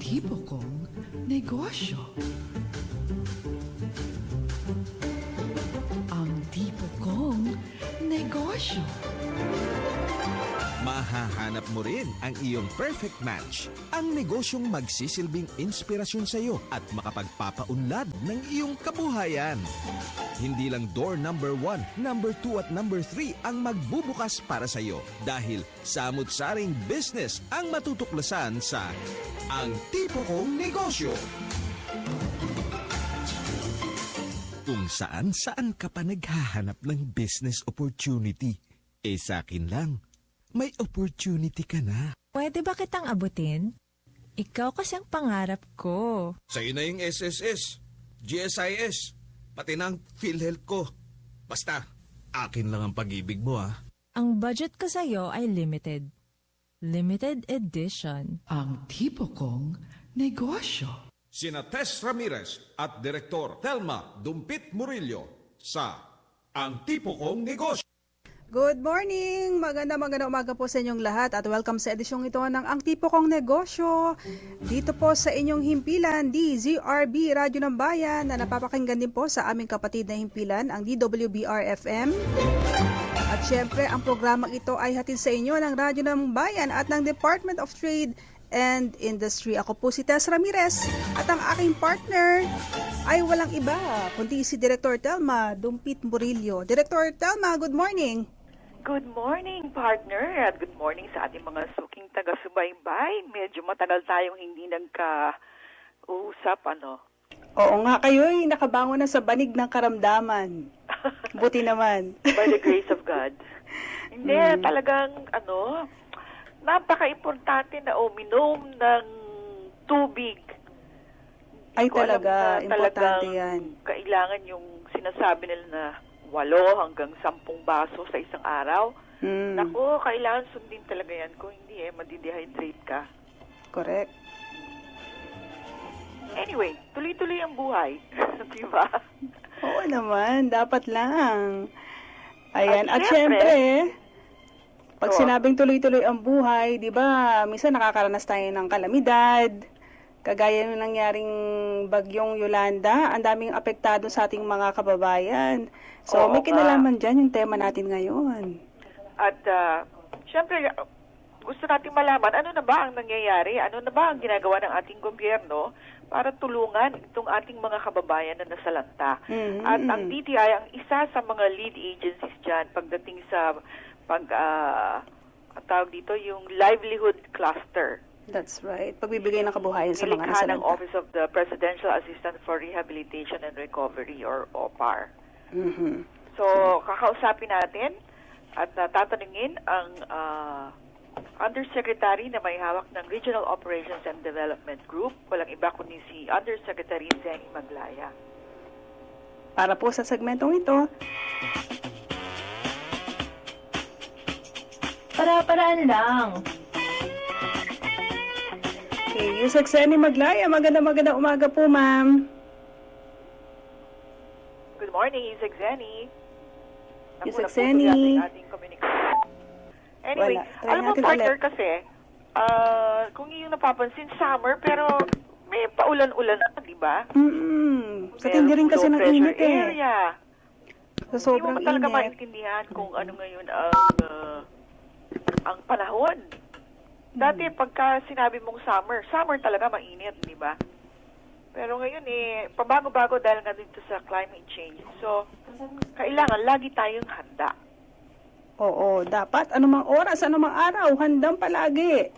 tipo kong negosyo. Ang tipo kong negosyo. Mahahanap mo rin ang iyong perfect match. Ang negosyong magsisilbing inspirasyon sa iyo at makapagpapaunlad ng iyong kabuhayan. Hindi lang door number 1, number 2 at number 3 ang magbubukas para sa iyo dahil samut-saring business ang matutuklasan sa Ang Tipo Kong Negosyo. Kung saan ka pa naghahanap ng business opportunity, sa akin lang, may opportunity ka na. Pwede ba kitang abutin? Ikaw kasi ang pangarap ko. Sa'yo na yung SSS, GSIS, pati na ang PhilHealth ko. Basta, akin lang ang pag-ibig mo Ang budget ko sa'yo ay limited. Limited edition. Ang tipo kong negosyo. Sina Tess Ramirez at Direktor Thelma Dumpit Murillo sa Ang Tipo Kong Negosyo. Good morning! Maganda umaga po sa inyong lahat at welcome sa edisyong ito ng Ang Tipo Kong Negosyo. Dito po sa inyong himpilan, DZRB Radyo ng Bayan na napapakinggan din po sa aming kapatid na himpilan, ang DWBR-FM. At syempre, ang programang ito ay hatid sa inyo ng Radyo ng Bayan at ng Department of Trade and Industry. Ako po si Tess Ramirez at ang aking partner ay walang iba kundi si Director Thelma Dumpit Murillo. Director Thelma, good morning! Good morning, partner, at good morning sa ating mga suking taga-subaybay. Medyo matagal tayong hindi nagka-usap, Oo nga, kayo'y nakabangon na sa banig ng karamdaman. Buti naman. By the grace of God. Hindi, talagang, napaka-importante na uminom ng tubig. Ay, Hindi ko alam talaga, na importante talagang yan. kailangan yung sinasabi nila na 8 hanggang 10 baso sa isang araw. Naku, kailangan sundin talaga yan. Kung hindi, madidehydrate ka. Correct. Anyway, tuloy-tuloy ang buhay. Diba? Oo naman, dapat lang. Ayan, at syempre, syempre, pag sinabing tuloy-tuloy ang buhay, di ba, minsan nakakaranas tayo ng kalamidad, kagaya ng nangyaring bagyong Yolanda, ang daming apektado sa ating mga kababayan. So, may kinalaman dyan yung tema natin ngayon. At syempre, gusto nating malaman, ano na ba ang nangyayari? Ano na ba ang ginagawa ng ating gobyerno para tulungan itong ating mga kababayan na nasalanta? At ang DTI, ang isa sa mga lead agencies dyan pagdating sa tawag dito, yung livelihood cluster. That's right. Pagbibigay ng kabuhayan sa mga Nilikha ng nasalanta. Office of the Presidential Assistant for Rehabilitation and Recovery or OPAR. So, kakausapin natin at tatanungin ang Undersecretary na may hawak ng Regional Operations and Development Group. Walang iba kundi si Undersecretary Zenny Maglaya. Para po sa segmentong ito, Para-paraan lang. okay, Yusek Zenny Maglaya, maganda umaga po, ma'am. Good morning, Isaac Zenny. Yusek Naku, Zenny. naputo yata yung ating communication. Anyway, Wala. Try alam mo, natin partner, ulit. kasi, kung yung napapansin, summer, pero may paulan-ulan na, di ba? Sa tindi rin kasi ng Meron init pressure area. Sa sobrang Hindi mo talaga init. maintindihan kung ano ngayon ang panahon. Dati, pagka sinabi mong summer talaga mainit, di ba? Pero ngayon pabago-bago dahil nga dito sa climate change. So, kailangan lagi tayong handa. Oo, dapat anumang oras, anumang araw, handang palagi.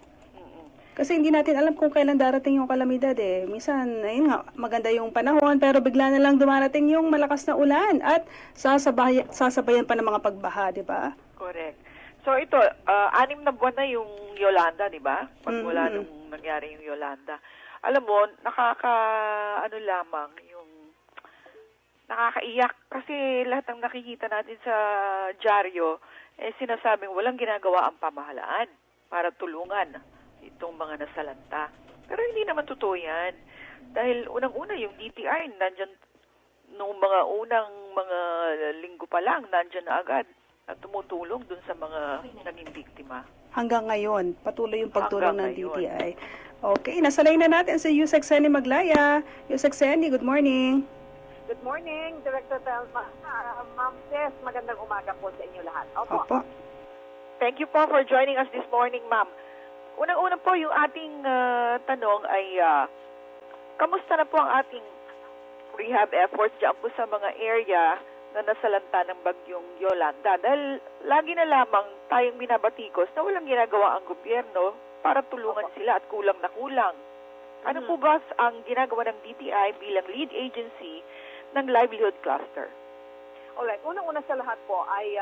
Kasi hindi natin alam kung kailan darating yung kalamidad Minsan, ayun nga, maganda yung panahon, pero bigla na lang dumarating yung malakas na ulan at sasabayan pa ng mga pagbaha, di ba? Correct. So ito, 6 na buwan na yung Yolanda, di ba? Pagmula nung nangyari yung Yolanda. Alam mo, nakakaiyak kasi lahat ng nakikita natin sa dyaryo, sinasabing walang ginagawa ang pamahalaan para tulungan itong mga nasalanta. Pero hindi naman totoo yan. Dahil unang-una yung DTI, nandyan, nung mga unang mga linggo pa lang, nandyan na agad at tumutulong dun sa mga naging biktima. Hanggang ngayon, patuloy yung pagtulong ng Hanggang DTI. Okay, nasa line na natin si Yusek Seni Maglaya. Yusek Seni, good morning. Good morning, Director Telma. Ma'am Tess, magandang umaga po sa inyo lahat. Opo. Thank you po for joining us this morning, ma'am. Unang-una po, yung ating tanong ay, kamusta na po ang ating rehab efforts dyan po sa mga area na nasalanta ng bagyong Yolanda? Dahil lagi na lamang tayong binabatikos na walang ginagawa ang gobyerno para tulungan sila at kulang na kulang. Ano po ba ang ginagawa ng DTI bilang lead agency ng livelihood cluster? Alright, unang-una sa lahat po ay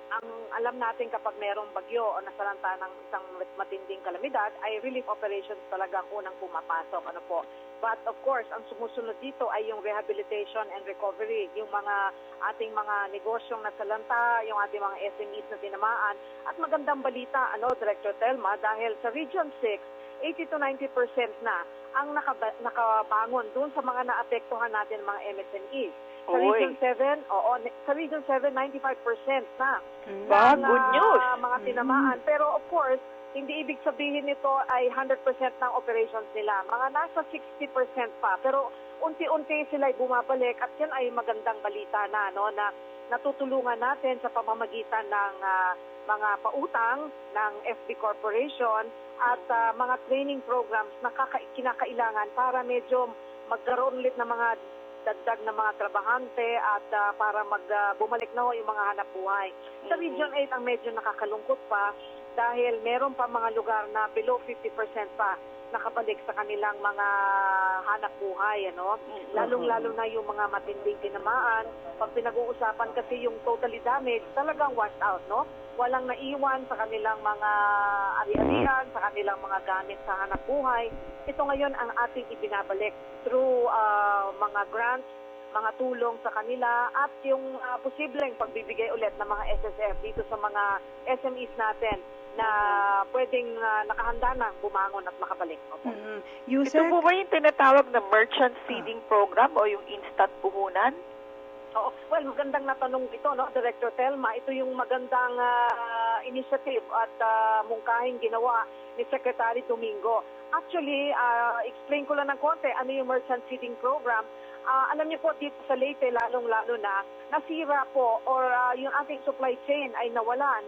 ang alam natin kapag mayroong bagyo o nasalanta ng isang matinding kalamidad ay relief operations talaga ang unang pumapasok. Ano po? But of course, ang sumusunod dito ay yung rehabilitation and recovery, yung mga ating mga negosyong nasalanta, yung ating mga SMEs na tinamaan. At magandang balita, Director Telma, dahil sa Region 6, 80 to 90% na ang nakabangon doon sa mga naapektuhan natin mga MSMEs. Sa Region 7, sa Region 7, 95% na. Good news! Mga tinamaan. Pero of course, hindi ibig sabihin nito ay 100% ng operations nila. Mga nasa 60% pa. Pero unti-unti sila ay bumabalik at yan ay magandang balita na, na natutulungan natin sa pamamagitan ng mga pautang ng FB Corporation at mga training programs na kinakailangan para medyo magkaroon ulit ng mga dagdag na mga trabahante at para bumalik na yung mga hanap buhay. Sa Region 8 ang medyo nakakalungkot pa dahil meron pa mga lugar na below 50% pa nakabalik sa kanilang mga hanap buhay, Lalong-lalo na yung mga matinding tinamaan. Pag pinag-uusapan kasi yung totally damaged, talagang washed out, Walang naiwan sa kanilang mga ari-arian, sa kanilang mga gamit sa hanap buhay. Ito ngayon ang ating ibinabalik through mga grants, mga tulong sa kanila at yung posibleng pagbibigay ulit ng mga SSF dito sa mga SMEs natin na pwedeng nakahanda na bumangon at makabalik. Yusek? Ito po ba yung tinatawag na merchant feeding program o yung instant puhunan? Well, magandang natanong ito, Director Telma. Ito yung magandang initiative at mungkahing ginawa ni Secretary Domingo. Actually, explain ko lang ng konti ano yung merchant feeding program. Alam niyo po dito sa Leyte, lalong-lalo na, nasira po or yung ating supply chain ay nawala,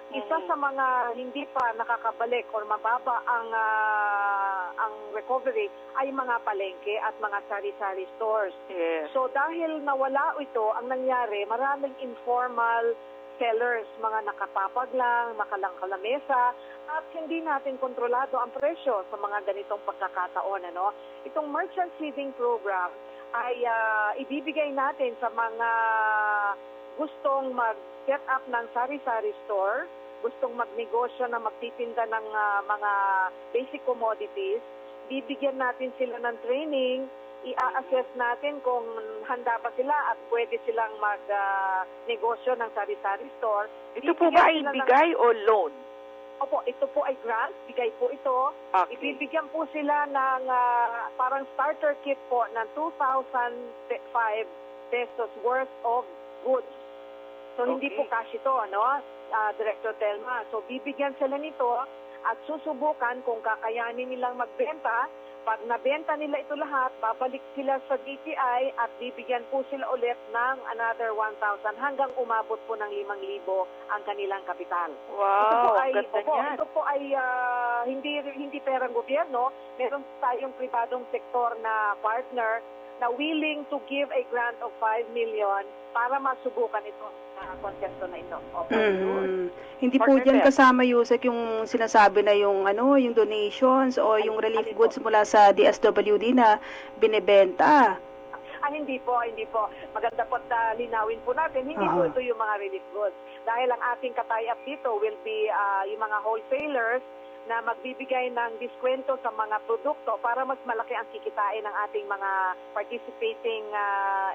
Isa sa mga hindi pa nakakabalik or mababa ang recovery ay mga palengke at mga sari-sari stores. Yes. So dahil nawala ito, ang nangyari, maraming informal sellers, mga nakapapag lang, makalang-kalamesa, at hindi natin kontrolado ang presyo sa mga ganitong pagkakataon. Itong merchant feeding program ay ibibigay natin sa mga gustong mag-set up ng sari-sari store, gustong magnegosyo na magtitinda ng mga basic commodities. Bibigyan natin sila ng training, i-assess natin kung handa pa sila at pwede silang mag-negosyo ng sari-sari store. Ito po ba ay bigay o loan? Opo, ito po ay grant, bigay po ito. Okay. Ibibigyan po sila ng parang starter kit po ng 2,005 pesos worth of goods. So hindi po cash ito, Director Telma. So bibigyan sila nito at susubukan kung kakayanin nilang magbenta. Pag nabenta nila ito lahat, babalik sila sa DTI at bibigyan po sila ulit ng another 1,000 hanggang umabot po ng 5,000 ang kanilang kapital. Wow, ganda niyan. Ito po ay hindi perang gobyerno. Meron tayong pribadong sektor na partner na willing to give a grant of 5 million para masubukan ito konsepto na ito. Hindi po dyan kasama, Yusek, yung sinasabi na yung donations o yung relief goods mula sa DSWD na binebenta. Hindi po. Maganda po linawin po natin, hindi po ito yung mga relief goods. Dahil ang ating katayap dito will be yung mga wholesalers na magbibigay ng diskwento sa mga produkto para mas malaki ang kikitain ng ating mga participating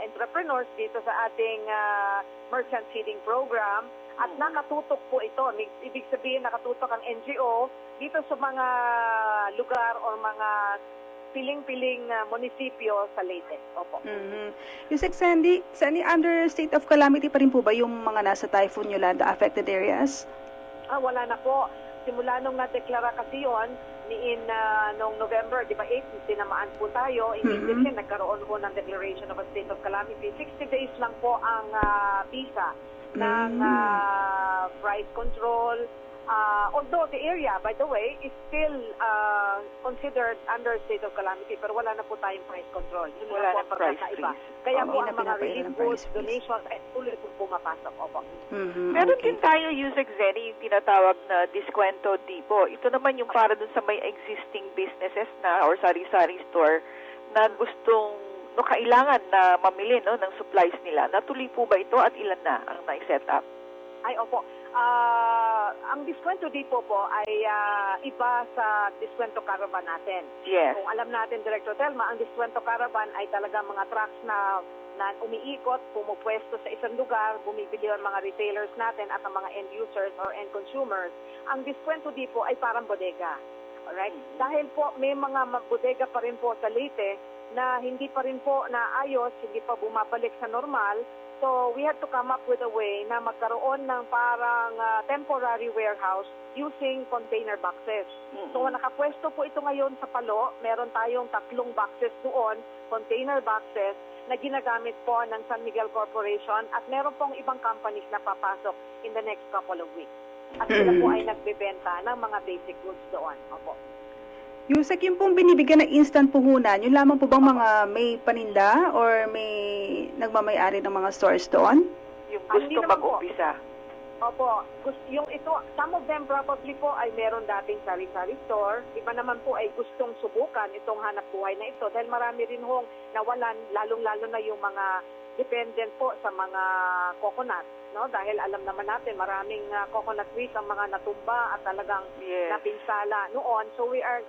entrepreneurs dito sa ating merchant feeding program. At nakatutok po ito. Ibig sabihin nakatutok ang NGO dito sa mga lugar o mga piling-piling munisipyo sa Leyte. Opo. Yusek Sandy, under state of calamity pa rin po ba yung mga nasa Typhoon Yolanda affected areas? Wala na po. Simula nung na-deklara kasi yun, noong November, di ba 8, tinamaan po tayo. Immediately, nagkaroon po ng declaration of a state of calamity. 60 days lang po ang visa ng price control. Although the area, by the way, is still considered under state of calamity, pero wala na po tayong price control. Yun Wala lang na po ang price pagkakaiba. freeze. Kaya po Hindi na ang mga pinapailan relief ng goods, price freeze. donations, ay tuloy po pumapasok. Opo. Meron din tayo, Yusek Zenny, yung tinatawag na Diskwento Depot. Ito naman yung para dun sa may existing businesses na or sari-sari store na gustong kailangan na mamili ng supplies nila. Natuloy po ba ito at ilan na ang na-set up? Ay, opo. Ang Diskwento Depot po ay iba sa Diskwento Caravan natin. Yes. Kung alam natin, Director Telma, ang Diskwento Caravan ay talaga mga trucks na umiikot, pumupwesto sa isang lugar, bumibili ang mga retailers natin at ang mga end users or end consumers. Ang Diskwento Depot ay parang bodega. Alright? Dahil po may mga bodega pa rin po sa Leyte na hindi pa rin po naayos, hindi pa bumabalik sa normal. So, we had to come up with a way na magkaroon ng parang temporary warehouse using container boxes. So, nakapwesto po ito ngayon sa Palo. Meron tayong 3 boxes doon, container boxes, na ginagamit po ng San Miguel Corporation at meron pong ibang companies na papasok in the next couple of weeks. At sila po ay nagbebenta ng mga basic goods doon. Opo. Yusek, yung pong binibigyan ng instant puhunan, yun lamang po bang mga may paninda or may nagmamayari ng mga stores doon? Yung Hindi gusto naman po. mag-umpisa. Opo, yung ito, some of them probably po ay meron dating sari-sari store. Iba naman po ay gustong subukan itong hanap buhay na ito dahil marami rin hong nawalan, lalong-lalo na yung mga dependent po sa mga coconut. No? Dahil alam naman natin, maraming coconut trees ang mga natumba at talagang napinsala noon. So we are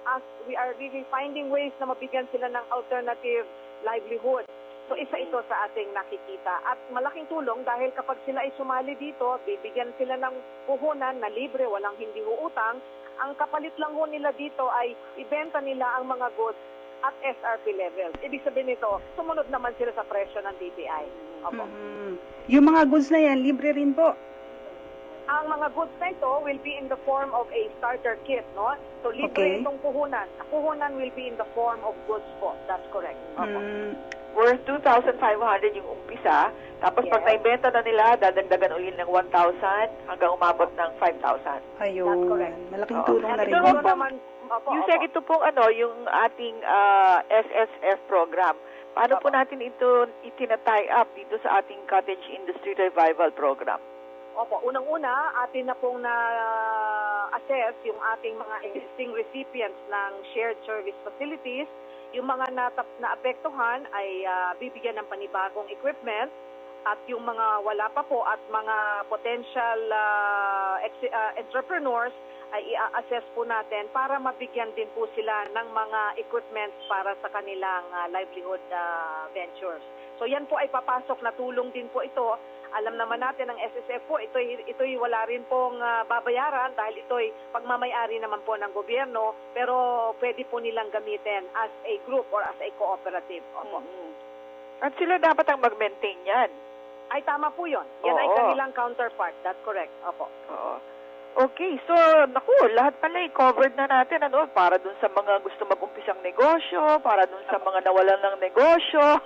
really finding ways na mabigyan sila ng alternative livelihood. So isa ito sa ating nakikita. At malaking tulong dahil kapag sila ay sumali dito, bibigyan sila ng puhunan na libre, walang hindi huutang. Ang kapalit lang ho nila dito ay ibenta nila ang mga goods at SRP levels. Ibig sabihin nito, sumunod naman sila sa presyo ng DTI. Opo. Yung mga goods na yan, libre rin po. Ang mga goods na ito will be in the form of a starter kit, no? So libre itong puhunan. Ang puhunan will be in the form of goods po. That's correct. Opo. Worth 2,500 yung umpisa. Tapos pag naibenta na nila, dadagdagan ulit ng 1,000 hanggang umabot ng 5,000. Ayun. That's correct. Malaking tulong na rin. Ito po. Yusek, ito pong yung ating SSF program. Paano po natin ito itina-tie up dito sa ating Cottage Industry Revival Program? Opo, unang-una, atin na pong na-assess yung ating mga existing recipients ng shared service facilities. Yung mga naapektuhan ay bibigyan ng panibagong equipment at yung mga wala pa po at mga potential entrepreneurs ay i-assess po natin para mabigyan din po sila ng mga equipments para sa kanilang livelihood ventures. So yan po ay papasok na tulong din po ito. Alam naman natin ang SSF po, ito'y wala rin pong babayaran dahil ito'y pagmamayari naman po ng gobyerno, pero pwede po nilang gamitin as a group or as a cooperative. Opo. At sila dapat ang mag-maintain yan. Ay, tama po yun. Yan ay kanilang counterpart. That's correct. Opo. Oo. Okay, so, lahat pala covered na natin, para dun sa mga gusto mag-umpisang negosyo, para dun sa mga nawalan ng negosyo,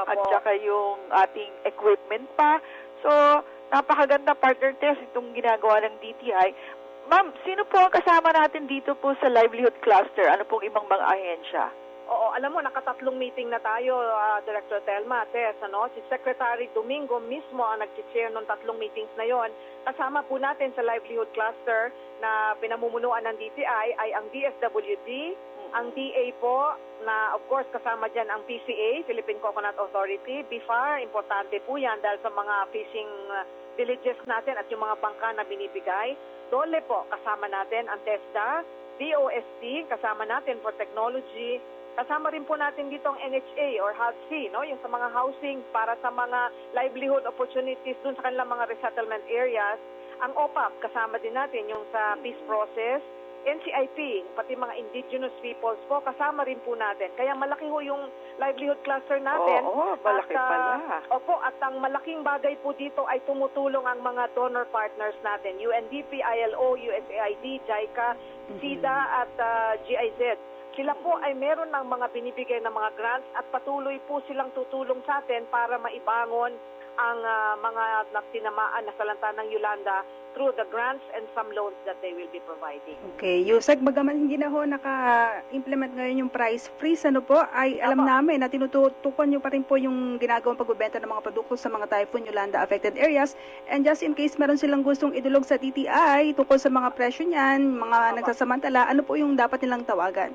at saka yung ating equipment pa. So, napakaganda partner test itong ginagawa ng DTI. Ma'am, sino po ang kasama natin dito po sa livelihood cluster? Ano pong ibang mga ahensya? Oo, alam mo, nakatatlong meeting na tayo, Director Telma, Tess, Si Secretary Domingo mismo ang nag-chair ng 3 meetings na yon. Kasama po natin sa livelihood cluster na pinamumunuan ng DTI ay ang DSWD, ang DA po, na of course kasama dyan ang PCA, Philippine Coconut Authority, BIFAR, importante po yan dahil sa mga fishing villages natin at yung mga bangka na binibigay. DOLE po, kasama natin ang TESDA, DOST, kasama natin for technology, kasama rin po natin dito ang NHA or HUD-C, yung sa mga housing para sa mga livelihood opportunities dun sa kanilang mga resettlement areas. Ang OPAP, kasama din natin yung sa peace process, NCIP, pati mga indigenous peoples po, kasama rin po natin. Kaya malaki ho yung livelihood cluster natin. Oo, malaki at, pala. Opo, at ang malaking bagay po dito ay tumutulong ang mga donor partners natin. UNDP, ILO, USAID, JICA, SIDA at GIZ. Sila po ay meron ng mga binibigay na mga grants at patuloy po silang tutulong sa atin para maibangon ang mga tinamaan na salanta ng Yolanda through the grants and some loans that they will be providing. Okay, Yusek, bagaman hindi na ho naka-implement ngayon yung price freeze, ano po, ay alam Apo. namin na tinututukan nyo pa rin po yung ginagawang pagbebenta ng mga produkto sa mga Typhoon Yolanda affected areas. And just in case meron silang gustong idulog sa TTI tungkol sa mga presyo niyan, mga nagsasamantala, ano po yung dapat nilang tawagan?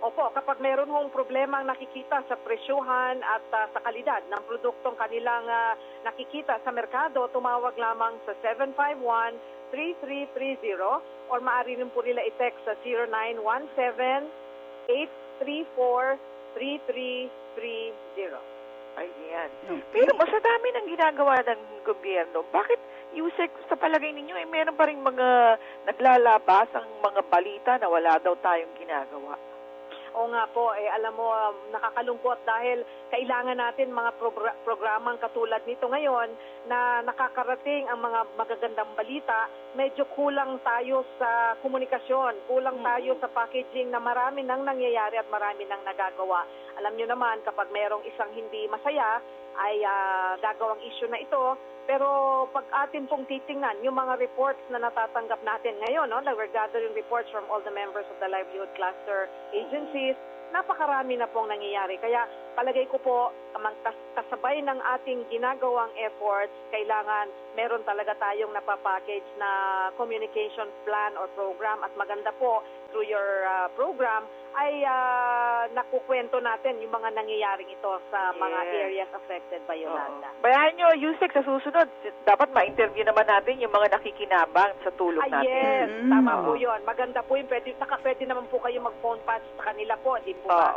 Opo, kapag meron hong problema ang nakikita sa presyuhan at sa kalidad ng produktong kanilang nakikita sa merkado, tumawag lamang sa 751-3330 or maaari rin po nila i-text sa 0917-834-3330. Ayan. Okay. Pero mas dami ng ginagawa ng gobyerno. Bakit, Yusek, sa palagay ninyo, meron pa rin mga naglalabas ang mga balita na wala daw tayong ginagawa? O nga po, alam mo, nakakalungkot dahil kailangan natin mga programang katulad nito ngayon na nakakarating ang mga magagandang balita. Medyo kulang tayo sa komunikasyon, kulang tayo sa packaging na marami nang nangyayari at marami nang nagagawa. Alam nyo naman, kapag merong isang hindi masaya, ay gagawang issue na ito. Pero pag atin pong titingnan, yung mga reports na natatanggap natin ngayon, no, we're gathering reports from all the members of the livelihood cluster agencies, napakarami na pong nangyayari. Kaya palagay ko po, kasabay ng ating ginagawang efforts, kailangan meron talaga tayong napapackage na communication plan or program at maganda po through your program ay nakukwento natin yung mga nangyayaring ito sa mga areas affected by Yolanda. Bayahan nyo, Yusek, sa susunod, dapat ma-interview naman natin yung mga nakikinabang sa tulong natin. Yes, tama po yun. Maganda po yun. Pwede naman po kayo mag-phone patch sa kanila po, di po ba?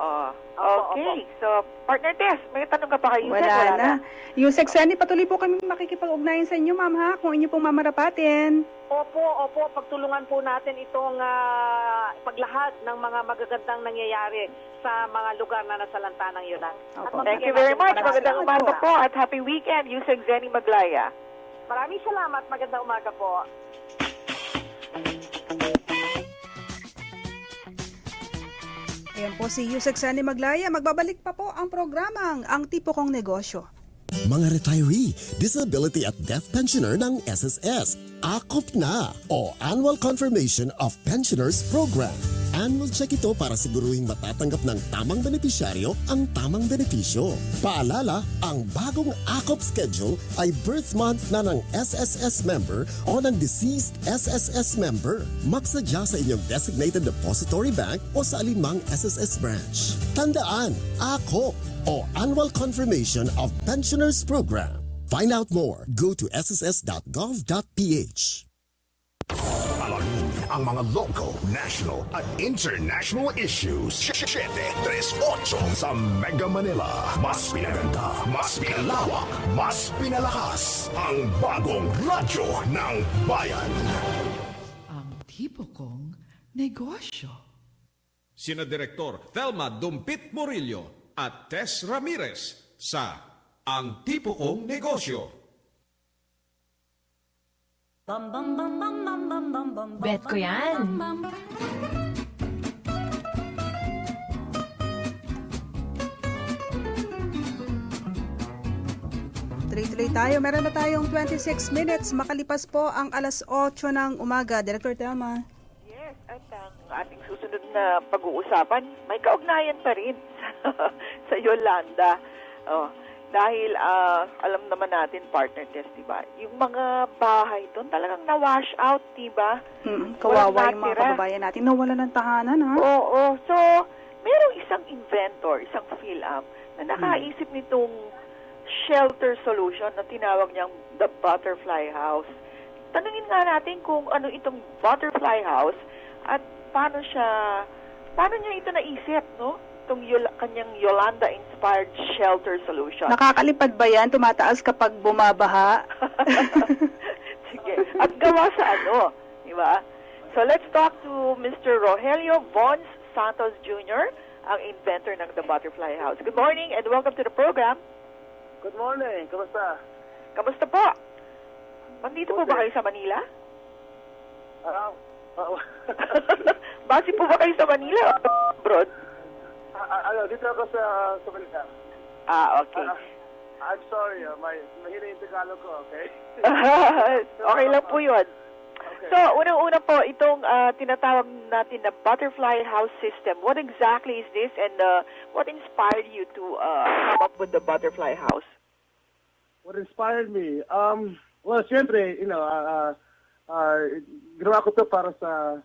Oo. Okay, so, partner Tess, may tanong ka pa kay Yusek? Wala na. Yusek Sani, patuloy po kami makikipag-ugnayan sa inyo, ma'am, ha? Kung inyo pong mamarapatin. Opo, pagtulungan po natin itong paglahad ng mga magagandang nangyayari sa mga lugar na nasalanta ng Yolanda. Opo. Thank you very much. Magandang umaga po at happy weekend, Yusek Zenny Maglaya. Maraming salamat. Magandang umaga po. Ayan po si Yusek Sani Maglaya. Magbabalik pa po ang programang Ang Tipo Kong Negosyo. Mga retiree, disability at death pensioner ng SSS. AKOP na o Annual Confirmation of Pensioners Program. Annual check ito para siguruhin matatanggap ng tamang benepisyaryo ang tamang benepisyo. Paalala, ang bagong AKOP schedule ay birth month na ng SSS member o ng deceased SSS member. Magsadya sa inyong designated depository bank o sa alinmang SSS branch. Tandaan, AKOP o Annual Confirmation of Pensioners Program. Find out more. Go to sss.gov.ph. Alamin ang mga local, national at international issues. 738 sa Mega Manila. Mas pinaganda, mas pinalawak, mas pinalakas. Ang bagong radyo ng bayan. Ang tipo kong negosyo. Sina Direktor Thelma Dumpit Murillo at Tess Ramirez sa Ang Tipo Kong Negosyo. Bet ko yan. Tuloy-tuloy tayo. Meron na tayong 26 minutes. Makalipas po ang alas 8 ng umaga. Director Thelma. Yes, at ang ating susunod na pag-uusapan, may kaugnayan pa rin sa Yolanda. Dahil alam naman natin, partner test, diba? Yung mga bahay doon talagang na-wash out, diba? Kawawa yung mga kababayan natin. Nawala ng tahanan, ha? Oo. So, merong isang inventor, isang PhilAm, na nakaisip nitong shelter solution na tinawag niyang the Butterfly House. Tanungin nga natin kung ano itong Butterfly House at paano niya ito naisip, no? Itong kanyang Yolanda-inspired shelter solution. Nakakalipad ba yan? Tumataas kapag bumabaha? Sige. At gawa sa di ba? So let's talk to Mr. Rogelio Vons Santos Jr., ang inventor ng The Butterfly House. Good morning and welcome to the program. Good morning. Kamusta? Kamusta po? Nandito po ba kayo sa Manila? Base po ba kayo sa Manila o abroad? Dito ako sa Manila. Okay. I'm sorry, mahina yung Tagalog ko, okay? Okay lang po yun. Okay. So, unang-una po, itong tinatawag natin na butterfly house system. What exactly is this and what inspired you to come up with the butterfly house? What inspired me? Well, siyempre, ginawa ko to para sa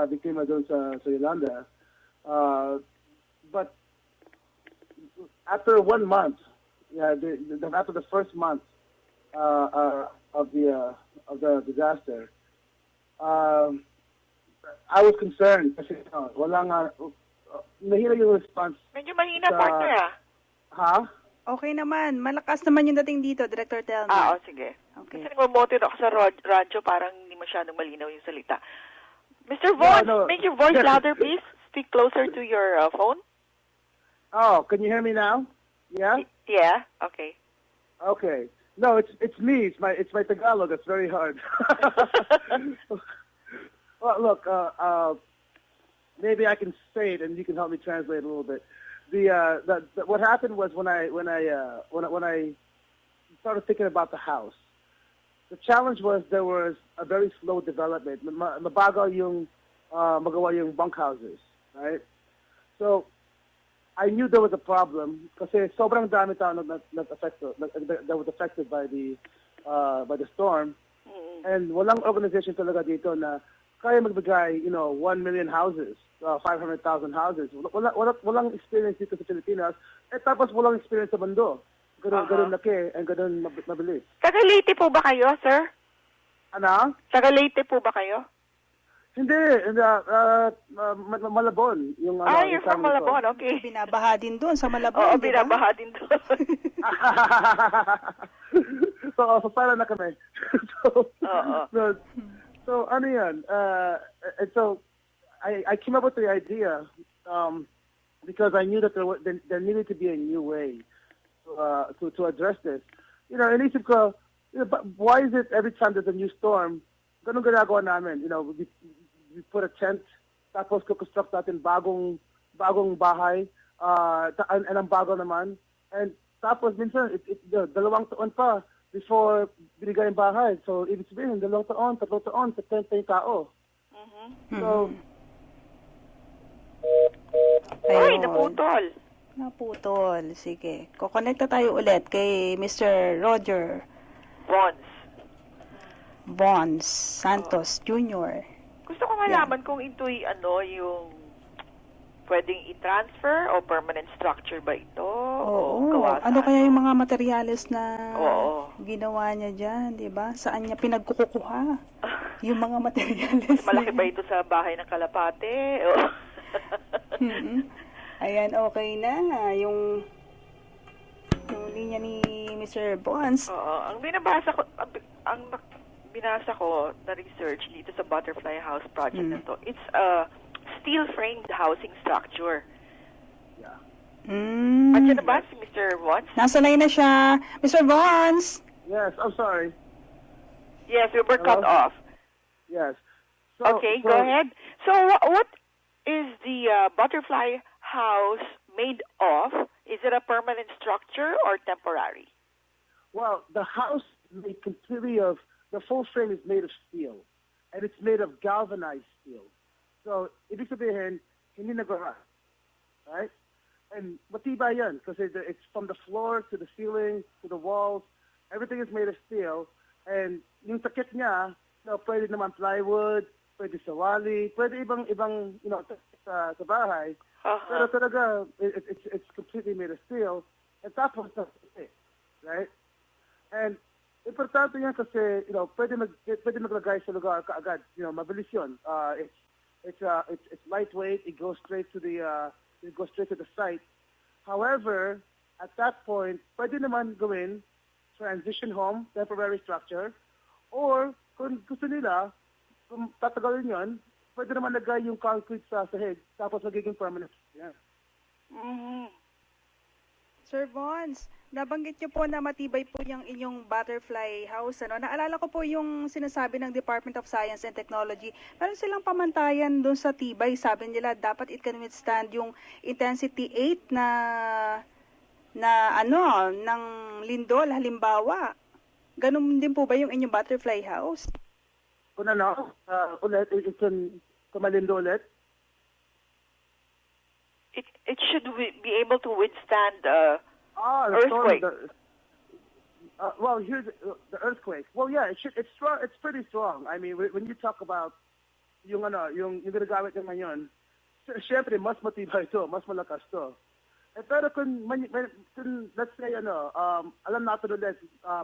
biktima doon sa Yolanda. But after 1 month, after the first month of the disaster, I was concerned kasi mahina yung response. Medyo mahina, partner, Ha? Okay naman. Malakas naman yung dating dito, Director Telma. Sige. Okay. Kasi nagmamotor ako sa radyo, parang hindi masyadong malinaw yung salita. Mr. Vaughn, make your voice louder, please. Speak closer to your phone. Oh, can you hear me now? Yeah? Yeah, okay. Okay. No, it's me. It's my Tagalog. It's very hard. Well, look, maybe I can say it and you can help me translate a little bit. What happened was when I started thinking about the house, the challenge was there was a very slow development. Mabagal yung magawa yung bunkhouses, right? So I knew there was a problem kasi sobrang dami tao that was affected by the storm, and walang organization talaga dito na kaya magbigay 1 million houses, 500,000 houses. Walang experience dito sa Pilipinas, tapos walang experience sa mundo. Ganun laki and ganun mabilis. Taga Leyte po ba kayo, sir? Ano? Taga Leyte po ba kayo? Hindi, Malabon. You're from Malabon, okay. Binabaha din doon sa Malabon, Oo, di ba? binabaha din doon. So para na kami. So ano yan? And so I came up with the idea because I knew that there needed to be a new way to address this. Inisip ko, why is it every time there's a new storm, ganun ginagawa namin? We put a tent, tapos construct natin bagong bahay, and ang bago naman. And tapos minsan, dalawang taon pa before binigay yung bahay. So, ibig sabihin, 2 taon, 3 taon, sa tent yung tao. So, Ay, Ayun. Naputol. Sige. Kukonekta tayo ulit kay Mr. Roger Vons Santos Jr. Gusto ko malaman kung ito'y yung pwedeng i-transfer o permanent structure ba ito? O gawa sa Ano kaya yung mga materyales na Oo. ginawa niya dyan, di ba? Saan niya pinagkukuha yung mga materyales? Malaki ba ito sa bahay ng Kalapate? Ayan, okay na. Yung linya ni Mr. Vons. Oo. Ang binasa ko na research dito sa Butterfly House project na to, it's a steel-framed housing structure. Andiyan na ba si Mr. Vons? Nasa line na siya. Mr. Vons! yes, I'm sorry. Yes, we were cut off. Yes. So, Okay, go ahead. So, what is the Butterfly House made of? Is it a permanent structure or temporary? Well, the house is made completely of, the full frame is made of steel. And it's made of galvanized steel. So, ibig sabihin, hindi nagara. Right? And matibay yan kasi it's from the floor to the ceiling to the walls. Everything is made of steel. And yung takip niya, pwede naman plywood, pwede sawali, pwede ibang sa bahay. Pero talaga, it's completely made of steel. And tapos, right? And importante yan kasi, pwede maglagay sa lugar kaagad. Mabilis yun. It's lightweight. It goes straight to the site. However, at that point, pwede naman gawin transition home, temporary structure, or kung gusto nila, kung tatagalin yun, pwede naman lagay yung concrete sa sahig, tapos magiging permanent. Yan. Mhm. Sir Vons, nabanggit niyo po na matibay po yung inyong butterfly house. Ano? Naalala ko po yung sinasabi ng Department of Science and Technology. Meron silang pamantayan doon sa tibay. Sabi nila dapat it can withstand yung intensity 8 ng lindol halimbawa. Ganun din po ba yung inyong butterfly house? Kung ulit, it can kumalindo ulit. It should be able to withstand The earthquake. storm, well, here's the earthquake. Well, yeah, it's strong. It's pretty strong. I mean, when you talk about yung ginagamit ng ngayon, syempre mas matibay ito, mas malakas to. Pero kung let's say alam natin ulit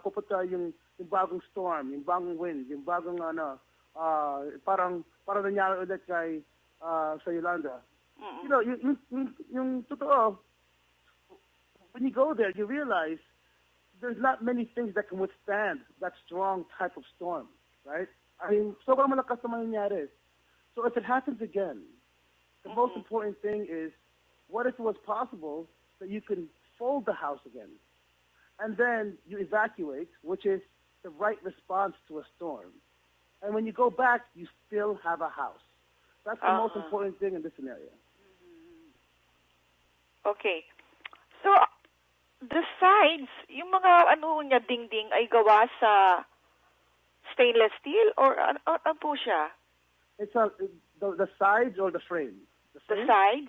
pupunta yung bagong storm, yung bagong wind, yung bagong parang nangyari ulit kay sa Yolanda. You know, yung totoo, when you go there, you realize there's not many things that can withstand that strong type of storm, right? I mean, sobrang malakas na mangyayari. So if it happens again, the most important thing is, what if it was possible that you can fold the house again? And then you evacuate, which is the right response to a storm. And when you go back, you still have a house. That's the most important thing in this scenario. Okay. So, the sides, yung mga dingding ay gawa sa stainless steel or ano po siya? It's the sides or the frame? The sides?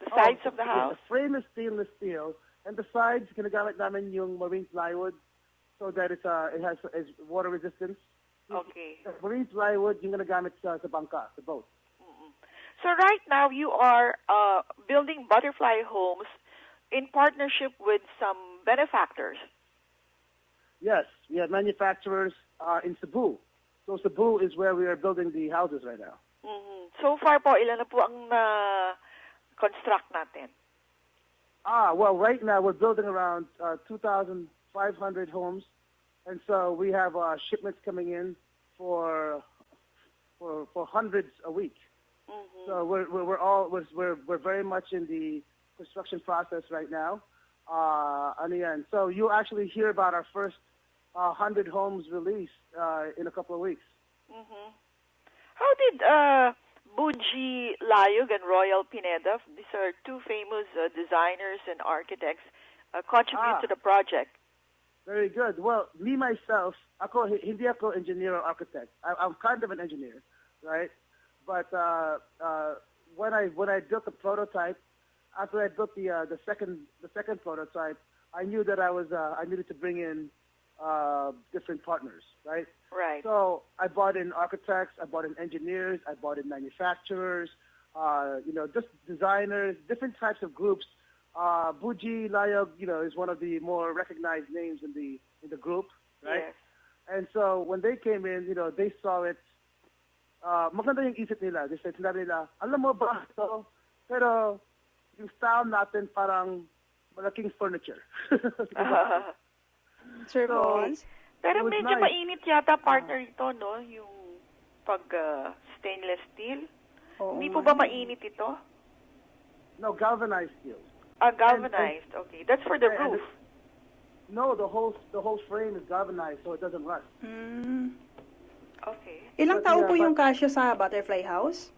The sides of the house? The frame is stainless steel, and the sides, ginagamit namin yung marine plywood so that it has water resistance. Okay. The marine plywood, yung ginagamit sa bangka, sa boat. So right now, you are building butterfly homes in partnership with some benefactors. Yes, we have manufacturers in Cebu. So Cebu is where we are building the houses right now. Mm-hmm. So far po, ilan na po ang construct natin? Well, right now we're building around 2,500 homes, and so we have shipments coming in for hundreds a week. Mm-hmm. So we're very much in the construction process right now. So you'll actually hear about our first 100 homes released in a couple of weeks. Mm-hmm. How did Buji Layug and Royal Pineda, these are two famous designers and architects, contribute to the project? Very good. Well, me myself, hindi ako engineer or architect. I'm kind of an engineer, right? But when I built the prototype, after I built the second prototype, I knew that I needed to bring in different partners, right? Right. So I brought in architects, I brought in engineers, I brought in manufacturers, just designers, different types of groups. Buji Layog, is one of the more recognized names in the group, right? Yes. And so when they came in, they saw it. Maganda yung isip nila. They said nila, alam mo ba ito? Pero yung style natin parang malaking furniture. Sir Vons? Pero it was medyo nice. mainit yata partner ito, no? Yung pag stainless steel. Hindi po ba mainit ito? No, galvanized steel. Galvanized. Okay. That's for the roof. No, the whole frame is galvanized so it doesn't rust. Okay. Ilang tao po yung kasya sa butterfly house?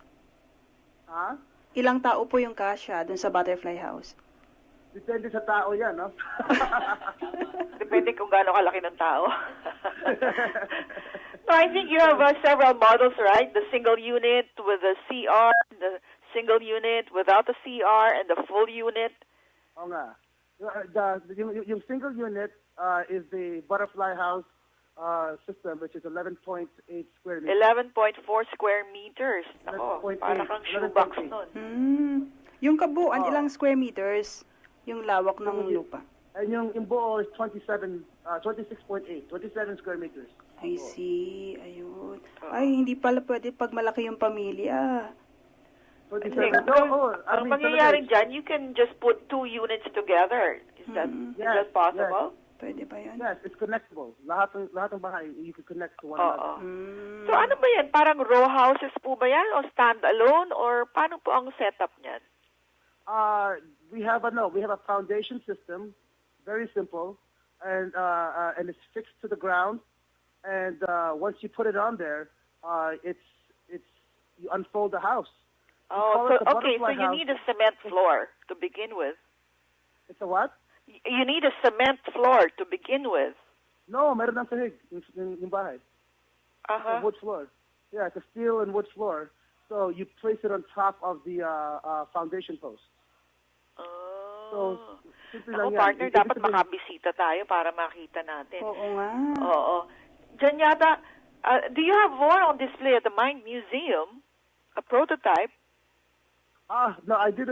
Ha? Ilang tao po yung kasya dun sa butterfly house? Depende sa tao yan, no? Depende kung gaano kalaki ng tao. No, I think you have several models, right? The single unit with the CR, the single unit without the CR, and the full unit. Oo nga. Yung single unit is the butterfly house system, which is 11.8 square meters. 11.4 square meters. Ako, 11.8. para kang shoebox nun. Yung kabuuan, ilang square meters yung lawak ng lupa? And yung buo is 26.8 square meters. I see. Ayun. Ay, hindi pala pwede pag malaki yung pamilya. 27. Ang mangyayari dyan, you can just put two units together. Is that possible? Yes. Pwede ba yun? Yes, it's connectable. Lahat ng bahay, you can connect to one Oo. another. So ano ba yan? Parang row houses po ba yan? O stand-alone? Or paano po ang setup niyan? We have a foundation system, very simple, and it's fixed to the ground. And once you put it on there, you unfold the house. Oh, call it the so okay, so butterfly you house. need a cement floor to begin with. It's a what? You need a cement floor to begin with. No, meron ng sahig yung bahay. Uh-huh. A wood floor. Yeah, it's a steel and wood floor. So you place it on top of the foundation post. So, simple lang Ako, yan. partner, Ibig dapat sabihin- makabisita tayo para makita natin. Oo nga. Oo. Diyan yata, do you have one on display at the Mind Museum? A prototype? No, I did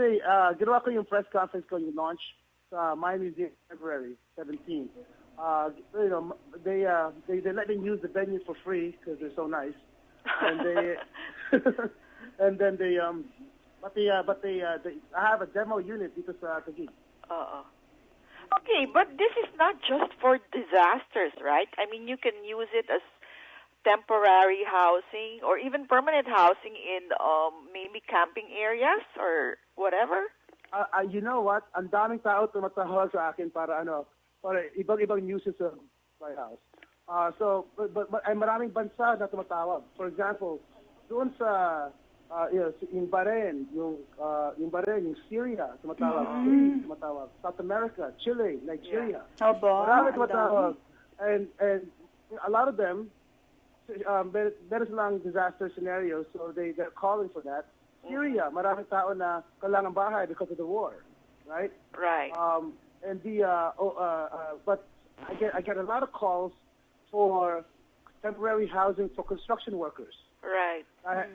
ginawa ko yung press conference ko yung launch sa My Museum February 17. They let me use the venue for free because they're so nice, and they and then I have a demo unit dito sa Taguig. Okay, but this is not just for disasters, right? I mean, you can use it as temporary housing or even permanent housing in maybe camping areas or whatever. You know what? Ang daming tao tumatawag sa akin para ibang uses of my house. But ay maraming bansa na tumatawag. For example, doon sa yung Bahrain, yung Syria tumatawag, Greece tumatawag, South America, Chile, Nigeria. Marami tumatawag. And a lot of them meron silang disaster scenarios, so they're calling for that. Syria, maraming tao na kailangan bahay because of the war, right? Right. But I get a lot of calls for temporary housing for construction workers. Right.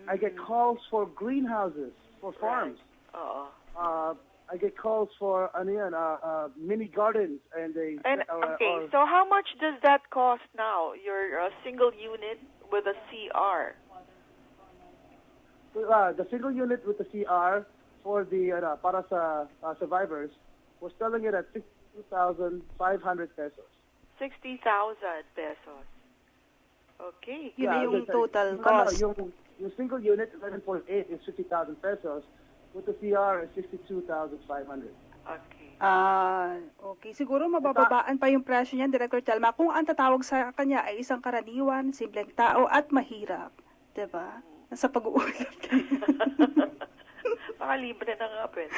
I get calls for greenhouses for farms. I get calls for mini gardens so how much does that cost now? Your single unit with a CR? The single unit with the CR for the para sa survivors, we're selling it at 62,500 pesos. 60,000 pesos. Okay. Yun na yung total cost. Yung single unit 11.8 is 50,000 pesos. With the CR is 62,500. Okay. Okay. Siguro mabababaan pa yung presyo niyan, Director Telma, kung ang tatawag sa kanya ay isang karaniwan, simpleng tao at mahirap. Diba? Nasa pag-uusap. Baka libre na nga pwede.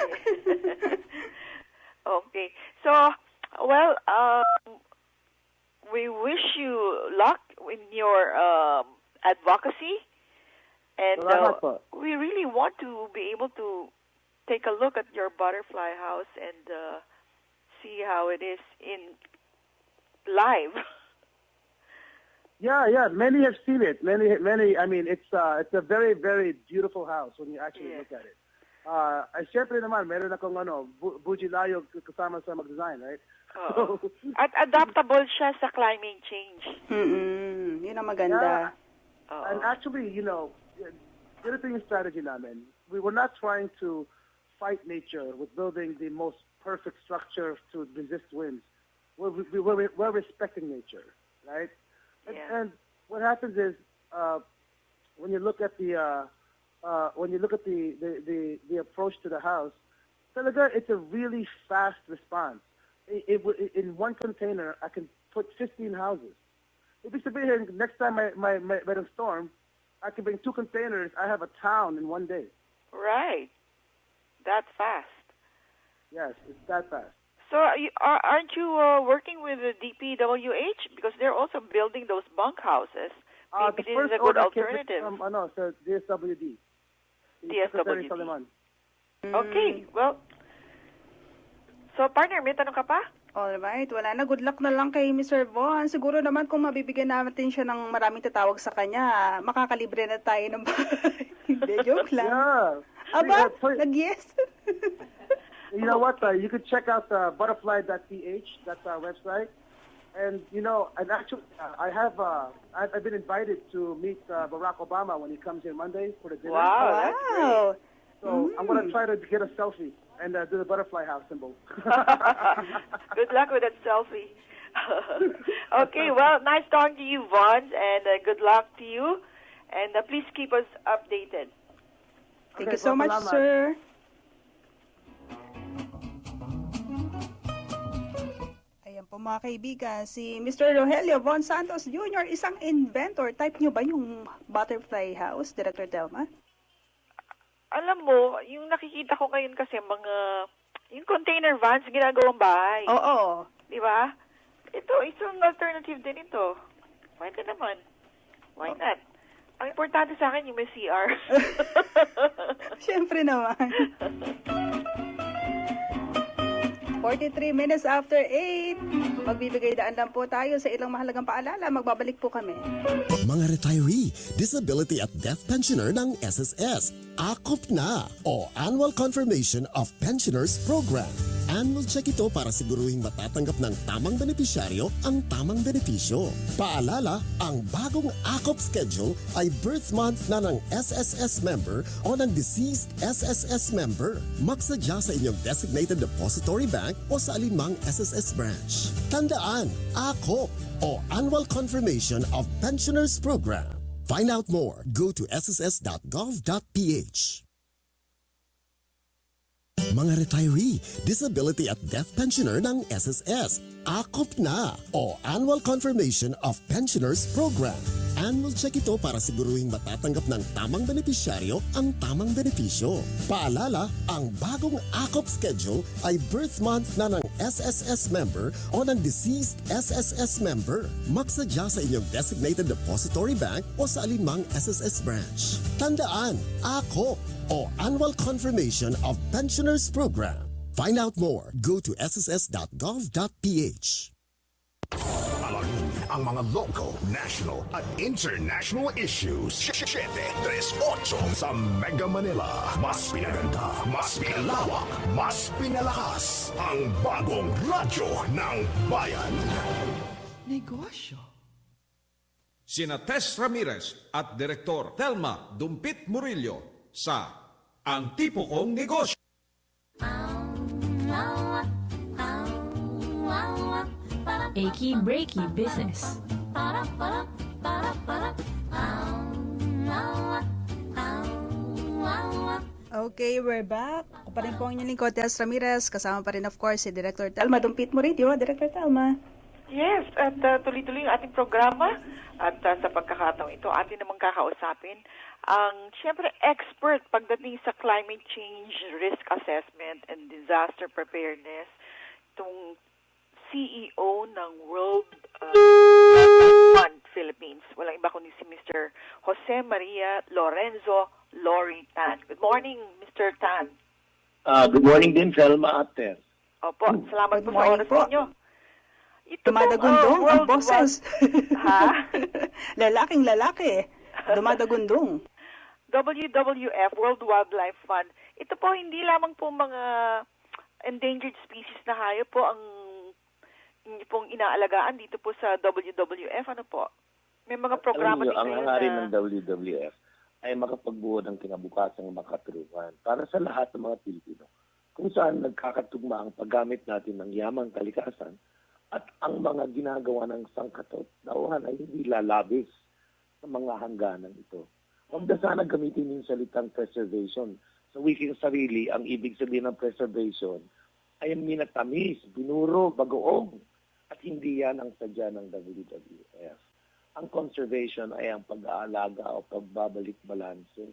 Okay. So, well, we wish you luck in your advocacy. And we really want to be able to take a look at your butterfly house and see how it is in live. Yeah. Many have seen it. Many. I mean, it's a very, very beautiful house when you actually look at it. Siyempre naman, meron akong bujilayo kasama sa mag-design, right? At adaptable siya sa climate change. Yun ang maganda. And actually, ganito yung strategy namin. We were not trying to fight nature with building the most perfect structure to resist winds. We're respecting nature, right? And what happens is when you look at the approach to the house, talaga it's a really fast response. In one container, I can put 15 houses. Ibig sabihin, next time may storm, I can bring 2 containers. I have a town in one day. Right. That fast. Yes, it's that fast. So aren't you working with the DPWH? Because they're also building those bunk houses. Maybe this is a good alternative. From DSWD. DSWD. Soliman. Okay, well, so partner, may tanong ka pa? Alright, wala na. Good luck na lang kay Mr. Von. Siguro naman kung mabibigyan natin siya ng maraming tatawag sa kanya, makakalibre na tayo ng bahay. Hindi, joke lang. Yeah. Aba, nag-yes. You know what? You could check out butterfly.ph. That's our website. And and actually, I've been invited to meet Barack Obama when he comes here Monday for the dinner. Wow, that's great. So I'm going to try to get a selfie and do the butterfly house symbol. Good luck with that selfie. Okay, well, nice talking to you, Vons, and good luck to you. And please keep us updated. Thank Okay, you so much, salamat. sir. Ayan po mga kaibigan, si Mr. Rogelio Von Santos Jr., isang inventor. Type nyo ba yung butterfly house, Director Telma? Alam mo, yung nakikita ko ngayon kasi yung container vans ginagawang bahay. Oo. Di ba? Ito, isang alternative din ito. Pwede naman. Why not? Ang importante sa akin yung may CR. Siyempre naman. 43 minutes after 8. Magbibigay daan lang po tayo sa ilang mahalagang paalala. Magbabalik po kami. Mga retiree, disability at death pensioner ng SSS. Akop na o Annual Confirmation of Pensioners Program. Annual check ito para siguruhing matatanggap ng tamang benepisyaryo ang tamang benepisyo. Paalala, ang bagong AKOP schedule ay birth month na ng SSS member o ng deceased SSS member. Magsadya sa inyong designated depository bank o sa alinmang SSS branch. Tandaan, AKOP o Annual Confirmation of Pensioners Program. Find out more. Go to sss.gov.ph. Mga retiree, disability at death pensioner ng SSS. Akop na o Annual Confirmation of Pensioners Program. Annual check ito para siguruhing matatanggap ng tamang benepisyaryo ang tamang benepisyo. Paalala, ang bagong AKOP schedule ay birth month na ng SSS member o ng deceased SSS member. Magsadya sa inyong designated depository bank o sa alinmang SSS branch. Tandaan, AKOP o Annual Confirmation of Pensioners Program. Find out more. Go to sss.gov.ph. Alamin ang mga local, national at international issues. 738 sa Mega Manila. Mas pinaganda, mas pinalawak, mas pinalakas. Ang bagong radyo ng bayan. Negosyo. Sina Tess Ramirez at Direktor Telma Dumpit Murillo sa Ang Tipo Kong Negosyo. Achy breaky business. Okay, we're back. Ako pa rin po ang inyong lingkod, Tess Ramirez. Kasama pa rin, of course, si Director Telma Dumpit Murillo. Director Telma. Yes, at tuloy-tuloy ang ating programa. At sa pagkakataong ito, atin namang kakausapin ang, siyempre, expert pagdating sa climate change, risk assessment, and disaster preparedness. Itong CEO ng World Fund Philippines. Walang iba kundi si Mr. Jose Maria Lorenzo Lori Tan. Good morning, Mr. Tan. Good morning din, Selma at Tess. Opo, salamat Good po sa morning oras po. ninyo. Ito Dumadagundong ang World boses. Ha? Lalaking lalaki. Dumadagundong. WWF, World Wildlife Fund. Ito po, hindi lamang po mga endangered species na hayop po ang hindi pong inaalagaan dito po sa WWF. Ano po? May mga programa Alam niyo, dito ang yun hangarin na... ng WWF ay makapagbuo ng kinabukasan ng makatulungan para sa lahat ng mga Pilipino kung saan nagkakatugma ang paggamit natin ng yamang kalikasan at ang mga ginagawa ng sangkatauhan ay hindi lalabis sa mga hangganan ito. Huwag na sana gamitin yung salitang preservation. Sa wikang sarili, ang ibig sabihin ng preservation ay minatamis, binuro, bagoong, at hindi yan ang sadya ng WWF. Ang conservation ay ang pag-aalaga o pagbabalik balanse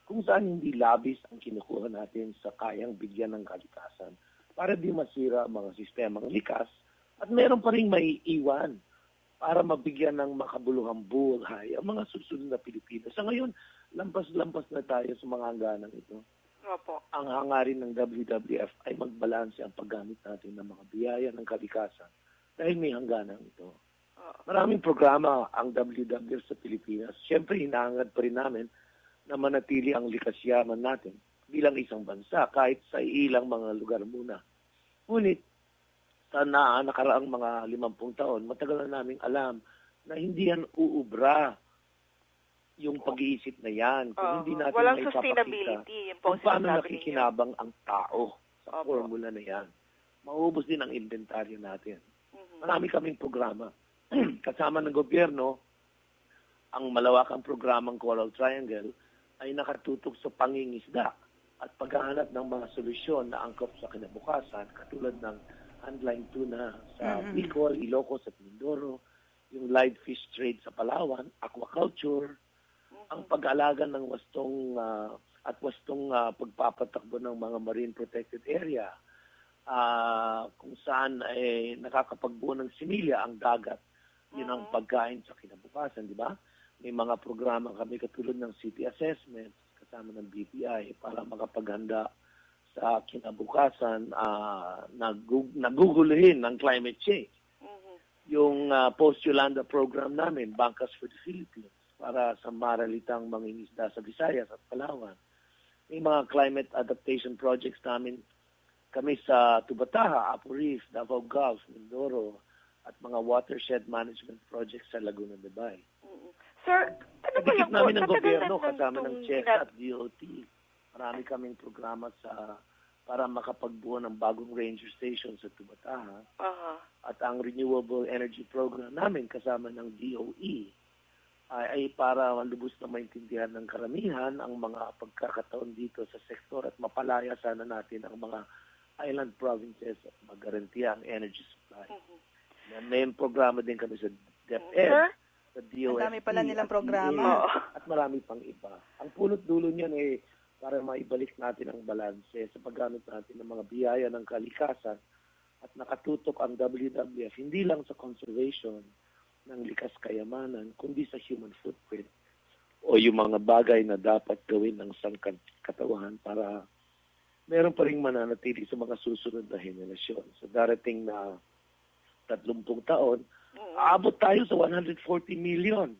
kung saan hindi labis ang kinukuha natin sa kayang bigyan ng kalikasan para di masira ang mga sistemang likas at meron pa rin may iwan para mabigyan ng makabuluhang buhay ang mga susunod na Pilipino. Sa ngayon, lampas-lampas na tayo sa mga hangganan ito. Opo. Ang hangarin ng WWF ay magbalanse ang paggamit natin ng mga biyaya ng kalikasan dahil may hangganan ito. Maraming programa ang WWF sa Pilipinas. Siyempre, hinahangad pa rin namin na manatili ang likas yaman natin bilang isang bansa kahit sa ilang mga lugar muna. Ngunit, sa nakaraang mga 50 taon, matagal na namin alam na hindi yan uubra yung pag-iisip na yan. Kung hindi natin Walang maipapakita sustainability. Yun po kung ang paano sinasabi ninyo. nakikinabang ang tao sa Opo. formula na yan, mauubos din ang inventaryo natin. Mhm. Marami kaming programa. Kasama ng gobyerno, ang malawakang programang Coral Triangle ay nakatutok sa pangingisda at paghahanap ng mga solusyon na angkop sa kinabukasan, katulad ng handline tuna sa Bicol, Ilocos at Mindoro, yung live fish trade sa Palawan, aquaculture, ang pag-aalaga ng wastong pagpapatakbo ng mga marine protected area, kung saan ay nakakapagbuo ng similya ang dagat. Yun ang pagkain sa kinabukasan, di ba? May mga programa kami katulad ng city assessment kasama ng BPI para makapaghanda sa kinabukasan naguguluhin ng climate change. Yung post-Yolanda program namin, Bankas for the Philippines, para sa maralitang mangingisda sa Visayas at Palawan. May mga climate adaptation projects namin kami sa Tubataha, Apo Reef, Davao Gulf, Mindoro, at mga watershed management projects sa Laguna de Bay. Sir, ano ba Dikit lang po? namin ng Sa tagal gobyerno na kasama ng nung CHESA at DOT. Marami kaming programa para makapagbuo ng bagong ranger station sa Tubataha. At ang renewable energy program namin kasama ng DOE ay para lubos na maintindihan ng karamihan ang mga pagkakataon dito sa sektor at mapalaya sana natin ang mga island provinces at magarantiya ang energy supply. May programa din kami sa DepEd, sa DOST, Ang dami pala nilang at programa. DA, at marami pang iba. Ang pulot dulo niyan ay para maibalik natin ang balanse sa paggamit natin ng mga biyaya ng kalikasan at nakatutok ang WWF hindi lang sa conservation ng likas kayamanan, kundi sa human footprint o yung mga bagay na dapat gawin ng sangkatawan para meron pa rin mananatili sa mga susunod na henerasyon. Sa darating na 30 taon, aabot tayo sa 140 million.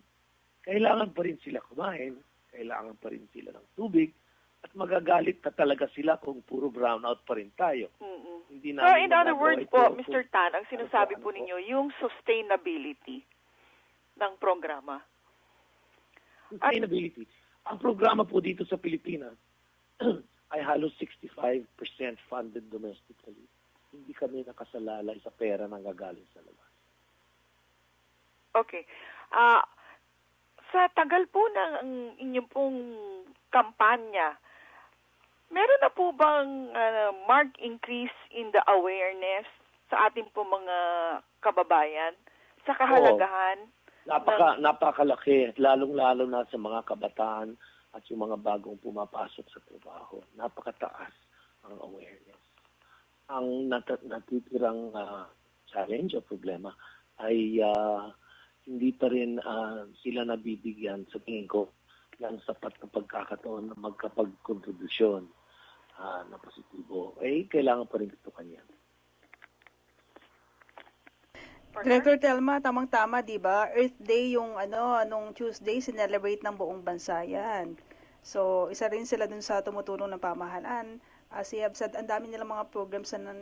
Kailangan pa rin sila kumain, kailangan pa rin sila ng tubig, at magagalit na talaga sila kung puro brownout pa rin tayo. Hindi So, in other words po, ito Mr. Tan, ang sinasabi po ninyo, yung sustainability ng programa. Sustainability. Ang programa po dito sa Pilipinas ay halos 65% funded domestically. Hindi kami nakasalalay sa pera na gagaling sa labas. Okay. Sa tagal po ng inyong pong kampanya, meron na po bang marked increase in the awareness sa ating po mga kababayan sa kahalagahan? Napakalaki, lalong-lalo na sa mga kabataan at yung mga bagong pumapasok sa trabaho. Napakataas ang awareness. Ang natitirang challenge o problema ay hindi pa rin sila nabibigyan sa tingin ko ng sapat na pagkakataon na magkapagkontribusyon na positibo. Kailangan pa rin ito kanya. Director Telma, tamang-tama, di ba? Earth Day yung nung Tuesday, sinelebrate ng buong bansa yan. So, isa rin sila dun sa tumutulong ng pamahalaan. As you have said, ang dami nilang mga programs na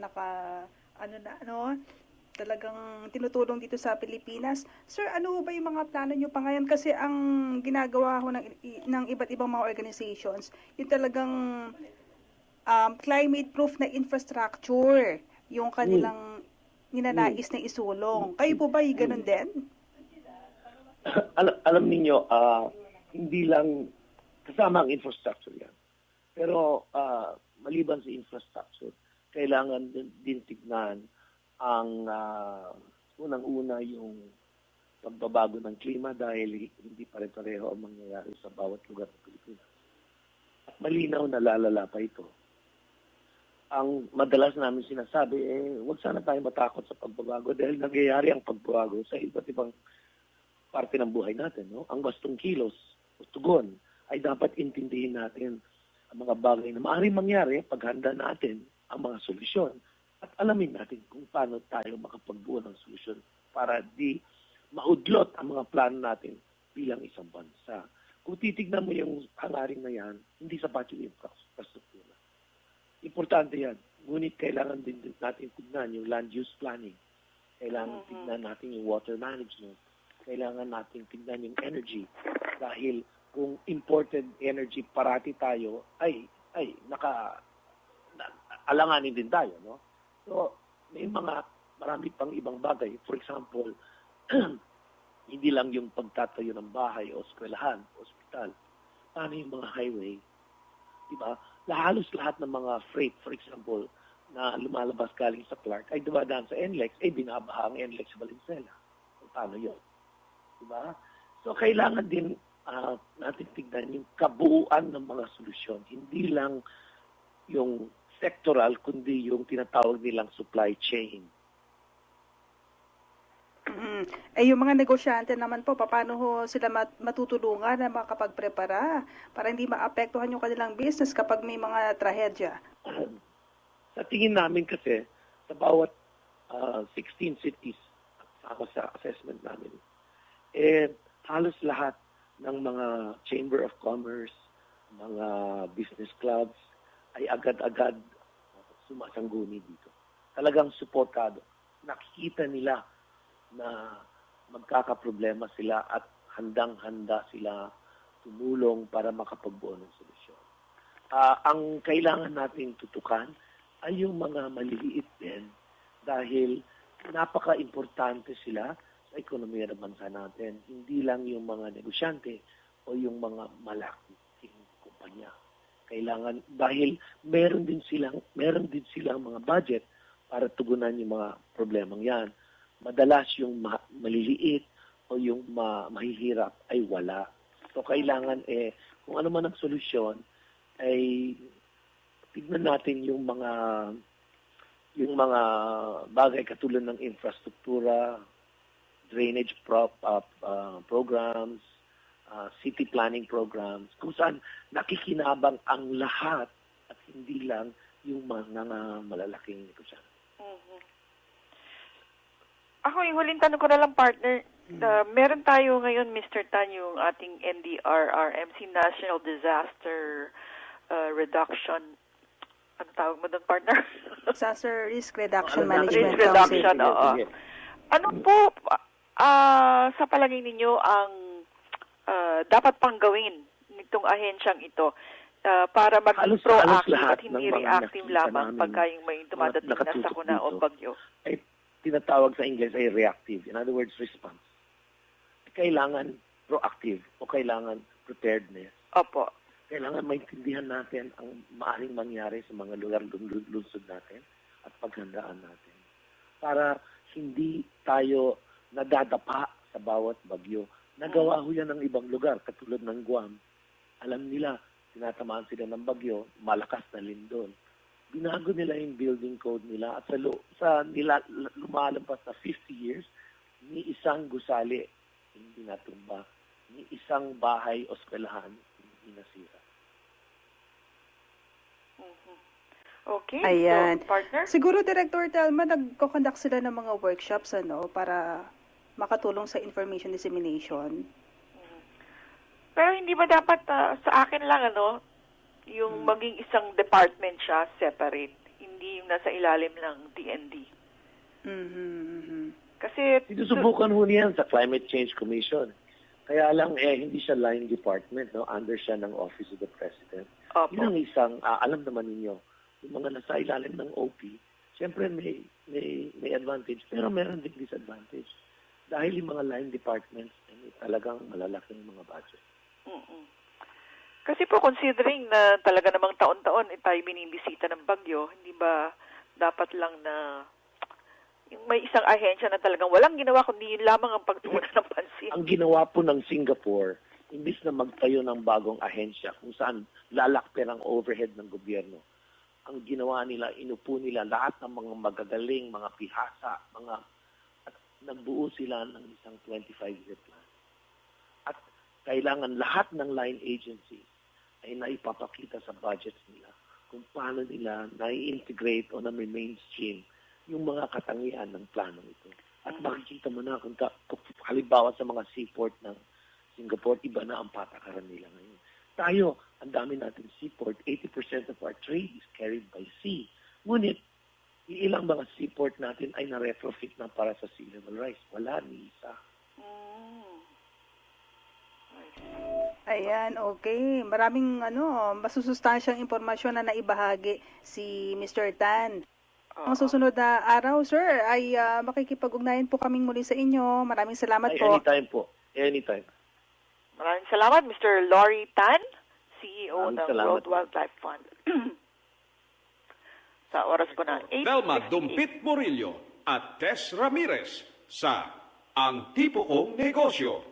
talagang tinutulong dito sa Pilipinas. Sir, ano ba yung mga plano nyo pa ngayon? Kasi ang ginagawa ho ng iba't ibang mga organizations, yung talagang climate-proof na infrastructure, yung kanilang ninanais na isulong. Kayo po ba yung ganun din? Alam niyo, hindi lang kasama ang infrastructure yan. Pero maliban sa infrastructure, kailangan din tignan ang unang-una yung pagbabago ng klima dahil hindi pare-pareho ang mangyayari sa bawat lugar ng Pilipinas. At malinaw na lalala pa ito. Ang madalas namin sinasabi, huwag sana tayo matakot sa pagbabago dahil nangyayari ang pagbabago sa iba't ibang parte ng buhay natin. No? Ang bastong kilos o tugon ay dapat intindihin natin ang mga bagay na maaaring mangyari paghanda natin ang mga solusyon at alamin natin kung paano tayo makapagbuo ng solusyon para di maudlot ang mga plano natin bilang isang bansa. Kung titignan mo yung hangaring na yan, hindi sapat yung infrastruktura. Importante yan. Ngunit kailangan din natin tignan yung land use planning. Kailangan tignan natin yung water management. Kailangan natin tignan yung energy. Dahil kung imported energy parati tayo, ay alanganin din tayo, no? So, may marami pang ibang bagay. For example, hindi lang yung pagtatayo ng bahay o eskwelahan, ospital. Paano yung mga highway? Diba? Halos lahat ng mga freight, for example, na lumalabas galing sa Clark, ay dumadaan sa NLEX, ay binabaha ang NLEX sa Valenzuela. So, paano yun? Diba? So, kailangan din natin tignan yung kabuuan ng mga solusyon. Hindi lang yung sectoral, kundi yung tinatawag nilang supply chain. Yung mga negosyante naman po, paano ho sila matutulungan na makapagprepara para hindi maapektuhan yung kanilang business kapag may mga trahedya? Sa tingin namin kasi, sa bawat 16 cities, sa assessment namin, halos lahat ng mga Chamber of Commerce, mga business clubs, ay agad-agad sumasangguni dito. Talagang suportado. Nakikita nila na magkakaproblema sila at handang-handa sila tumulong para makapagbuo ng solusyon. Ang kailangan nating tutukan ay yung mga maliliit din dahil napaka-importante sila sa ekonomiya ng bansa natin. Hindi lang yung mga negosyante o yung mga malaking kumpanya. Kailangan, dahil meron din silang mga budget para tugunan yung mga problemang yan. Madalas yung maliliit o yung mahihirap ay wala. So kailangan kung ano man ang solusyon ay tignan natin yung mga bagay katulad ng infrastruktura, drainage programs, city planning programs, kung saan nakikinabang ang lahat at hindi lang yung mga malalaking negosyante. Ako, yung huling tanong ko na lang, partner, meron tayo ngayon, Mr. Tan, yung ating NDRRMC, National Disaster Reduction. Ano tawag mo doon, partner? Disaster Risk Reduction Risk Management Reduction, Council. oo. Ano po, sa palagay ninyo, ang dapat pang gawin nitong ahensyang ito para maging proactive at hindi reactive lamang pagka yung may dumadating na sakuna o bagyo? Ay tinatawag sa English ay reactive. In other words, response. Kailangan proactive o kailangan preparedness. Opo. Kailangan maintindihan natin ang maaaring mangyari sa mga lugar lungsod natin at paghandaan natin. Para hindi tayo nadadapa sa bawat bagyo. Nagawa ho yan ng ibang lugar, katulad ng Guam. Alam nila, tinatamaan sila ng bagyo, malakas na lindol. Binago nila yung building code nila at sa nila lumalampas na 50 years, ni isang gusali hindi natumba, ni isang bahay o eskwelahan hindi nasira. Okay. Ayan. So, partner? Siguro, Director Telma, nagko-conduct sila ng mga workshops para makatulong sa information dissemination. Pero hindi ba dapat sa akin lang yung maging isang department siya separate, hindi yung nasa ilalim ng DND. Kasi sinusubukan ho niyan sa Climate Change Commission. Kaya lang hindi siya line department, no? Under siya ng Office of the President. Opo. Yun ang isang alam naman ninyo, yung mga nasa ilalim ng OP, siyempre may advantage, pero meron din disadvantage. Dahil yung mga line departments may talagang malalaking mga budget. Kasi po, considering na talaga namang taon-taon tayo binibisita ng bagyo, hindi ba dapat lang na yung may isang ahensya na talagang walang ginawa kundi yun lamang ang pagtuunan ng pansin? Ang ginawa po ng Singapore, imbis na magtayo ng bagong ahensya kung saan lalakper ang overhead ng gobyerno, ang ginawa nila, inupo nila lahat ng mga magagaling, mga pihasa, at nagbuo sila ng isang 25-year plan. At kailangan lahat ng line agencies ay naipapakita sa budgets nila kung paano nila na-integrate o na-mainstream yung mga katangian ng planong ito. At makikita mo na kung halimbawa sa mga seaport ng Singapore, iba na ang patakaran nila ngayon. Tayo, ang dami natin seaport, 80% of our trade is carried by sea. Ngunit, ilang mga seaport natin ay na-retrofit na para sa sea level rise. Wala ni isa. Ayan, okay. Maraming masusustansyang impormasyon na naibahagi si Mr. Tan. Ang susunod na araw, sir, ay makikipag-ugnayan po kaming muli sa inyo. Maraming salamat po. Anytime po. Anytime. Maraming salamat, Mr. Laurie Tan, CEO Maraming ng salamat World Wildlife Fund. Sa oras po na 8:58. Velma Dumpit Murillo at Tess Ramirez sa Ang Tipo Kong Negosyo.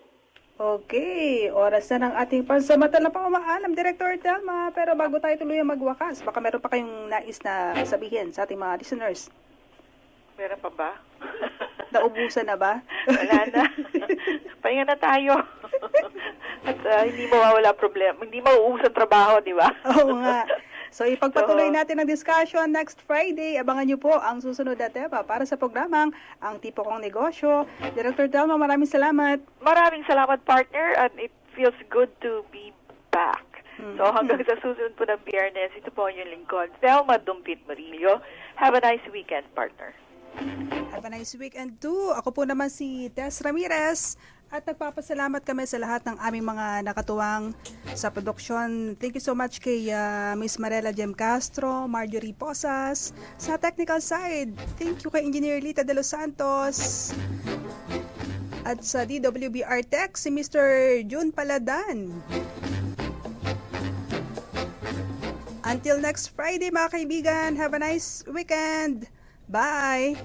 Okay, oras na ng ating pansamantalang pamamaalam, Director Telma. Pero bago tayo tuluyang magwakas, baka meron pa kayong nais na sabihin sa ating mga listeners. Meron pa ba? Naubusan na ba? Wala na. Pahinga na tayo. At hindi mawawala problema. Hindi mauubos ang trabaho, di ba? Oo nga. So ipagpatuloy natin ang discussion next Friday. Abangan niyo po ang susunod na tema para sa programang Ang Tipo Kong Negosyo. Director Telma, maraming salamat. Maraming salamat, partner. And it feels good to be back. So hanggang sa susunod po ng Biyernes, ito po ang inyong lingkod, Velma Dumpit Murillo. Have a nice weekend, partner. Have a nice weekend too. Ako po naman si Tess Ramirez at nagpapasalamat kami sa lahat ng aming mga nakatuwang sa produksyon. Thank you so much kay Miss Marela Jem Castro, Marjorie Posas. Sa technical side, thank you kay Engineer Lita de los Santos. At sa DWBR Tech, si Mr. June Paladan. Until next Friday mga kaibigan, have a nice weekend. Bye!